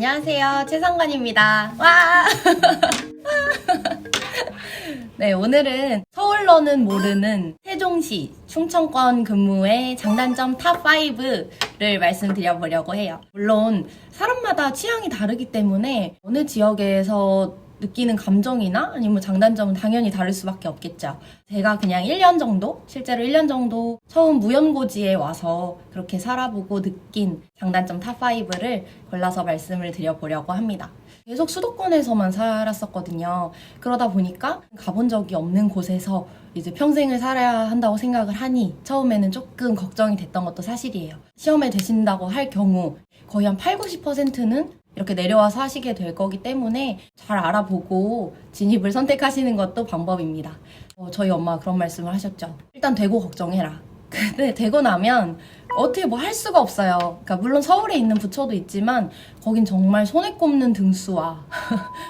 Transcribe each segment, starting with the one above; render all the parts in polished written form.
안녕하세요, 최상관입니다. 와! 네, 오늘은 서울로는 모르는 세종시 충청권 근무의 장단점 탑5를 말씀드려보려고 해요. 물론 사람마다 취향이 다르기 때문에 어느 지역에서 느끼는 감정이나 아니면 장단점은 당연히 다를 수밖에 없겠죠. 제가 그냥 1년 정도, 실제로 1년 정도 처음 무연고지에 와서 그렇게 살아보고 느낀 장단점 탑5를 골라서 말씀을 드려보려고 합니다. 계속 수도권에서만 살았었거든요. 그러다 보니까 가본 적이 없는 곳에서 이제 평생을 살아야 한다고 생각을 하니 처음에는 조금 걱정이 됐던 것도 사실이에요. 시험에 되신다고 할 경우 거의 한 8, 90%는 이렇게 내려와서 하시게 될 거기 때문에 잘 알아보고 진입을 선택하시는 것도 방법입니다. 저희 엄마가 그런 말씀을 하셨죠. 일단 되고 걱정해라. 근데 되고 나면 어떻게 뭐 할 수가 없어요. 그러니까 물론 서울에 있는 부처도 있지만 거긴 정말 손에 꼽는 등수와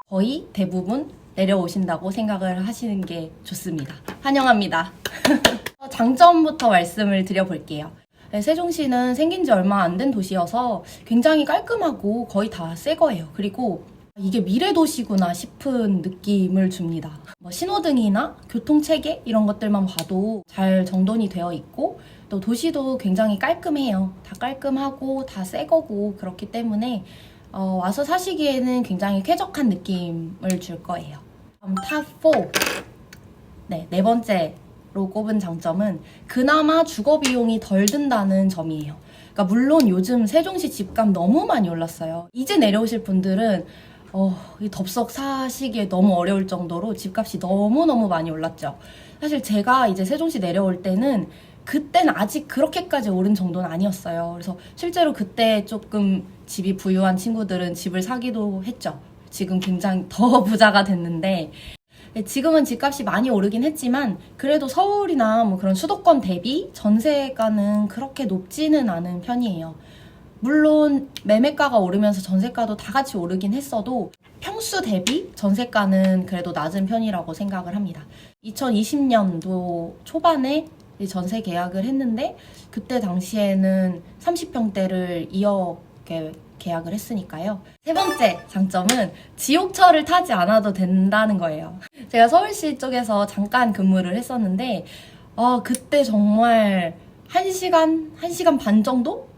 거의 대부분 내려오신다고 생각을 하시는 게 좋습니다. 환영합니다. 장점부터 말씀을 드려볼게요. 네, 세종시는 생긴 지 얼마 안 된 도시여서 굉장히 깔끔하고 거의 다 새 거예요. 그리고 이게 미래도시구나 싶은 느낌을 줍니다. 신호등이나 교통체계 이런 것들만 봐도 잘 정돈이 되어 있고 또 도시도 굉장히 깔끔해요. 다 깔끔하고 다 새 거고 그렇기 때문에 와서 사시기에는 굉장히 쾌적한 느낌을 줄 거예요. 탑4 네 번째 로 꼽은 장점은 그나마 주거 비용이 덜 든다는 점이에요. 그러니까 물론 요즘 세종시 집값 너무 많이 올랐어요. 이제 내려오실 분들은 이 덥석 사시기에 너무 어려울 정도로 집값이 너무너무 많이 올랐죠. 사실 제가 이제 세종시 내려올 때는 그때는 아직 그렇게까지 오른 정도는 아니었어요. 그래서 실제로 그때 조금 집이 부유한 친구들은 집을 사기도 했죠. 지금 굉장히 더 부자가 됐는데 지금은 집값이 많이 오르긴 했지만 그래도 서울이나 뭐 그런 수도권 대비 전세가는 그렇게 높지는 않은 편이에요. 물론 매매가가 오르면서 전세가도 다 같이 오르긴 했어도 평수 대비 전세가는 그래도 낮은 편이라고 생각을 합니다. 2020년도 초반에 전세 계약을 했는데 그때 당시에는 30평대를 2억에 계약을 했으니까요. 세 번째 장점은 지옥철을 타지 않아도 된다는 거예요. 제가 서울시 쪽에서 잠깐 근무를 했었는데 그때 정말 1시간 반 정도?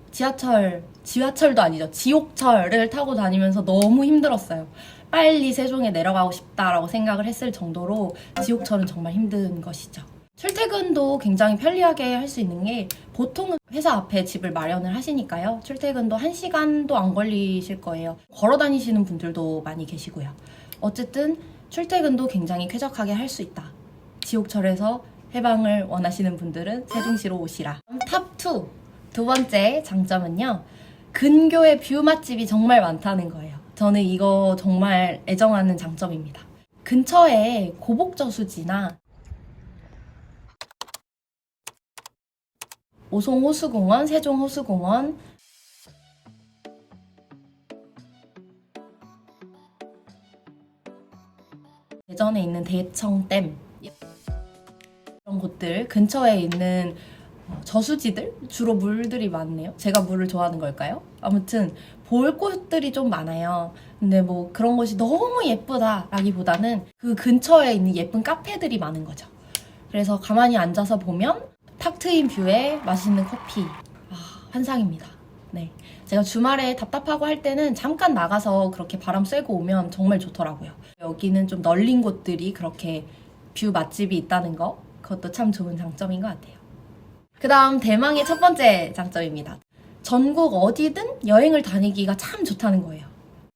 지하철도 아니죠. 지옥철을 타고 다니면서 너무 힘들었어요. 빨리 세종에 내려가고 싶다라고 생각을 했을 정도로 지옥철은 정말 힘든 것이죠. 출퇴근도 굉장히 편리하게 할 수 있는 게 보통은 회사 앞에 집을 마련을 하시니까요. 출퇴근도 1시간도 안 걸리실 거예요. 걸어 다니시는 분들도 많이 계시고요. 어쨌든 출퇴근도 굉장히 쾌적하게 할 수 있다. 지옥철에서 해방을 원하시는 분들은 세종시로 오시라. 탑2 두 번째 장점은요. 근교에 뷰 맛집이 정말 많다는 거예요. 저는 이거 정말 애정하는 장점입니다. 근처에 고복저수지나 오송호수공원, 세종호수공원, 대전에 있는 대청댐 이런 곳들 근처에 있는 저수지들? 주로 물들이 많네요. 제가 물을 좋아하는 걸까요? 아무튼 볼 곳들이 좀 많아요. 근데 뭐 그런 곳이 너무 예쁘다라기보다는 그 근처에 있는 예쁜 카페들이 많은 거죠. 그래서 가만히 앉아서 보면 탁 트인 뷰에 맛있는 커피 환상입니다. 네, 제가 주말에 답답하고 할 때는 잠깐 나가서 그렇게 바람 쐬고 오면 정말 좋더라고요. 여기는 좀 널린 곳들이 그렇게 뷰 맛집이 있다는 거 그것도 참 좋은 장점인 것 같아요. 그 다음 대망의 첫 번째 장점입니다. 전국 어디든 여행을 다니기가 참 좋다는 거예요.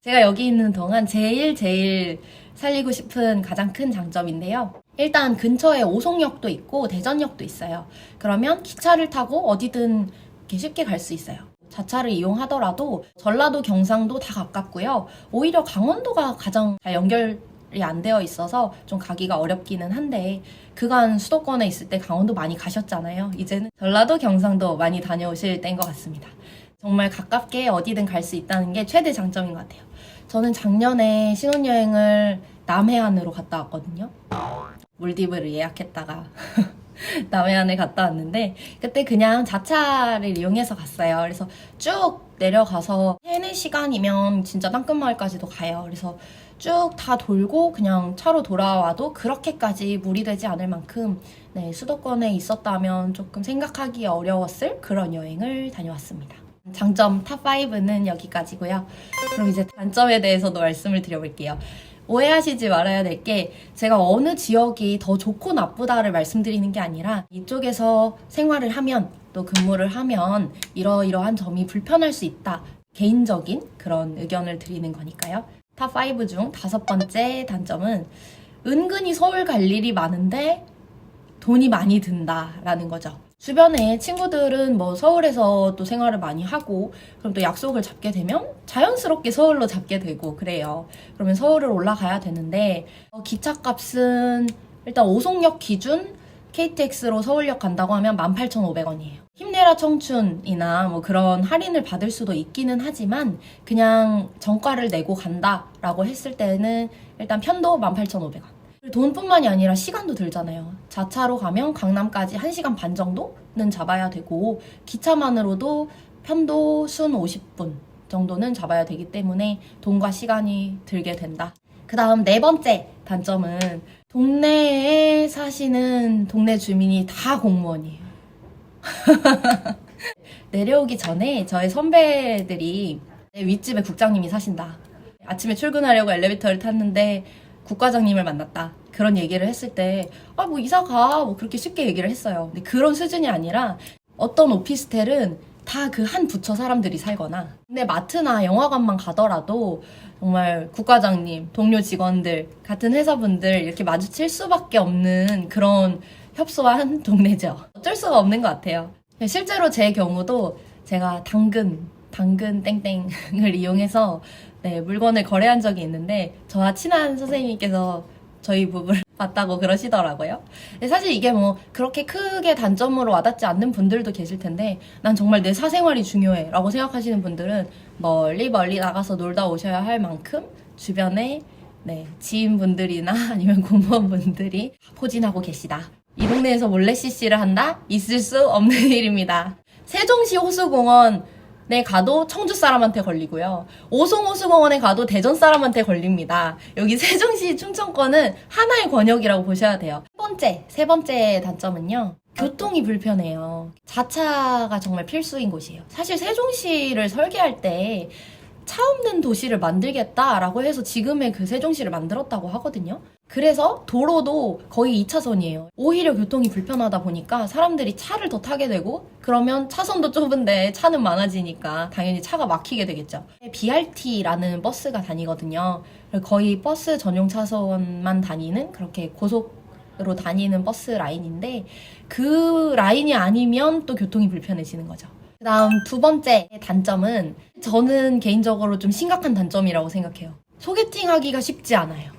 제가 여기 있는 동안 제일 살리고 싶은 가장 큰 장점인데요. 일단 근처에 오송역도 있고 대전역도 있어요. 그러면 기차를 타고 어디든 이렇게 쉽게 갈 수 있어요. 자차를 이용하더라도 전라도, 경상도 다 가깝고요. 오히려 강원도가 가장 잘 연결이 안 되어 있어서 좀 가기가 어렵기는 한데 그간 수도권에 있을 때 강원도 많이 가셨잖아요. 이제는 전라도, 경상도 많이 다녀오실 때인 것 같습니다. 정말 가깝게 어디든 갈 수 있다는 게 최대 장점인 것 같아요. 저는 작년에 신혼여행을 남해안으로 갔다 왔거든요. 몰디브를 예약했다가 남해안을 갔다 왔는데 그때 그냥 자차를 이용해서 갔어요. 그래서 쭉 내려가서 3-4시간이면 진짜 땅끝마을까지도 가요. 그래서 쭉 다 돌고 그냥 차로 돌아와도 그렇게까지 무리되지 않을 만큼 네, 수도권에 있었다면 조금 생각하기 어려웠을 그런 여행을 다녀왔습니다. 장점 탑5는 여기까지고요. 그럼 이제 단점에 대해서도 말씀을 드려볼게요. 오해하시지 말아야 될 게 제가 어느 지역이 더 좋고 나쁘다를 말씀드리는 게 아니라 이쪽에서 생활을 하면 또 근무를 하면 이러이러한 점이 불편할 수 있다. 개인적인 그런 의견을 드리는 거니까요. 탑5 중 5번째 단점은 은근히 서울 갈 일이 많은데 돈이 많이 든다라는 거죠. 주변에 친구들은 뭐 서울에서 또 생활을 많이 하고 그럼 또 약속을 잡게 되면 자연스럽게 서울로 잡게 되고 그래요. 그러면 서울을 올라가야 되는데 기차값은 일단 오송역 기준 KTX로 서울역 간다고 하면 18,500원이에요. 힘내라 청춘이나 뭐 그런 할인을 받을 수도 있기는 하지만 그냥 정가를 내고 간다라고 했을 때는 일단 편도 18,500원. 돈뿐만이 아니라 시간도 들잖아요. 자차로 가면 강남까지 1시간 반 정도는 잡아야 되고 기차만으로도 편도 순 50분 정도는 잡아야 되기 때문에 돈과 시간이 들게 된다. 그 다음 4번째 단점은 동네에 사시는 동네 주민이 다 공무원이에요. 내려오기 전에 저의 선배들이 윗집에 국장님이 사신다. 아침에 출근하려고 엘리베이터를 탔는데 국과장님을 만났다. 그런 얘기를 했을 때, 뭐 이사 가. 뭐 그렇게 쉽게 얘기를 했어요. 근데 그런 수준이 아니라 어떤 오피스텔은 다 그 한 부처 사람들이 살거나, 근데 마트나 영화관만 가더라도 정말 국과장님, 동료 직원들, 같은 회사분들 이렇게 마주칠 수밖에 없는 그런 협소한 동네죠. 어쩔 수가 없는 것 같아요. 실제로 제 경우도 제가 당근 땡땡을 이용해서 네, 물건을 거래한 적이 있는데 저와 친한 선생님께서 저희 부부를 봤다고 그러시더라고요. 사실 이게 뭐 그렇게 크게 단점으로 와닿지 않는 분들도 계실 텐데 난 정말 내 사생활이 중요해 라고 생각하시는 분들은 멀리 나가서 놀다 오셔야 할 만큼 주변에 네, 지인분들이나 아니면 공무원분들이 포진하고 계시다. 이 동네에서 몰래 CC를 한다? 있을 수 없는 일입니다. 세종시 호수공원에 가도 청주 사람한테 걸리고요. 오송 호수공원에 가도 대전 사람한테 걸립니다. 여기 세종시 충청권은 하나의 권역이라고 보셔야 돼요. 세 번째 단점은요. 교통이 불편해요. 자차가 정말 필수인 곳이에요. 사실 세종시를 설계할 때 차 없는 도시를 만들겠다라고 해서 지금의 그 세종시를 만들었다고 하거든요. 그래서 도로도 거의 2차선이에요. 오히려 교통이 불편하다 보니까 사람들이 차를 더 타게 되고 그러면 차선도 좁은데 차는 많아지니까 당연히 차가 막히게 되겠죠. BRT라는 버스가 다니거든요. 거의 버스 전용 차선만 다니는 그렇게 고속으로 다니는 버스 라인인데 그 라인이 아니면 또 교통이 불편해지는 거죠. 그 다음 2번째 단점은 저는 개인적으로 좀 심각한 단점이라고 생각해요. 소개팅하기가 쉽지 않아요.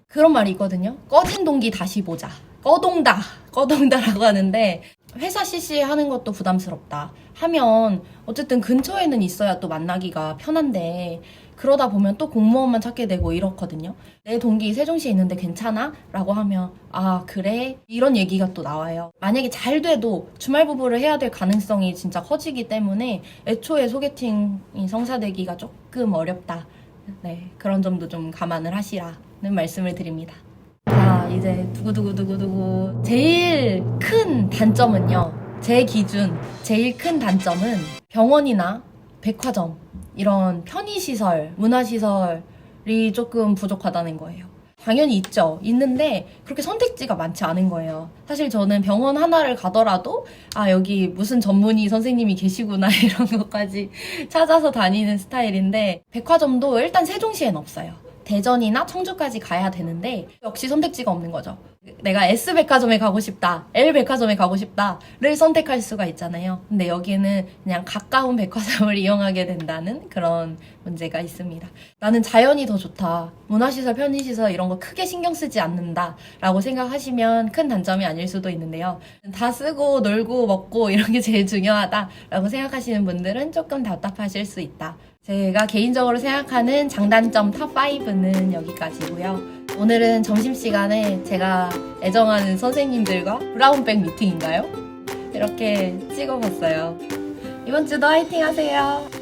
그런 말이 있거든요. 꺼진 동기 다시 보자. 꺼동다라고 하는데 회사 CC 하는 것도 부담스럽다 하면 어쨌든 근처에는 있어야 또 만나기가 편한데 그러다 보면 또 공무원만 찾게 되고 이렇거든요. 내 동기 세종시에 있는데 괜찮아? 라고 하면 그래? 이런 얘기가 또 나와요. 만약에 잘 돼도 주말 부부를 해야 될 가능성이 진짜 커지기 때문에 애초에 소개팅이 성사되기가 조금 어렵다. 네, 그런 점도 좀 감안을 하시라는 말씀을 드립니다. 자, 이제 두구두구 제일 큰 단점은요. 제 기준 제일 큰 단점은 병원이나 백화점 이런 편의시설, 문화시설이 조금 부족하다는 거예요. 당연히 있죠. 있는데 그렇게 선택지가 많지 않은 거예요. 사실 저는 병원 하나를 가더라도 여기 무슨 전문의 선생님이 계시구나 이런 것까지 찾아서 다니는 스타일인데 백화점도 일단 세종시엔 없어요. 대전이나 청주까지 가야 되는데 역시 선택지가 없는 거죠. 내가 S백화점에 가고 싶다, L백화점에 가고 싶다를 선택할 수가 있잖아요. 근데 여기는 그냥 가까운 백화점을 이용하게 된다는 그런 문제가 있습니다. 나는 자연이 더 좋다, 문화시설, 편의시설 이런 거 크게 신경 쓰지 않는다 라고 생각하시면 큰 단점이 아닐 수도 있는데요. 다 쓰고 놀고 먹고 이런 게 제일 중요하다 라고 생각하시는 분들은 조금 답답하실 수 있다. 제가 개인적으로 생각하는 장단점 탑5는 여기까지고요. 오늘은 점심시간에 제가 애정하는 선생님들과 브라운백 미팅인가요? 이렇게 찍어봤어요. 이번 주도 화이팅 하세요.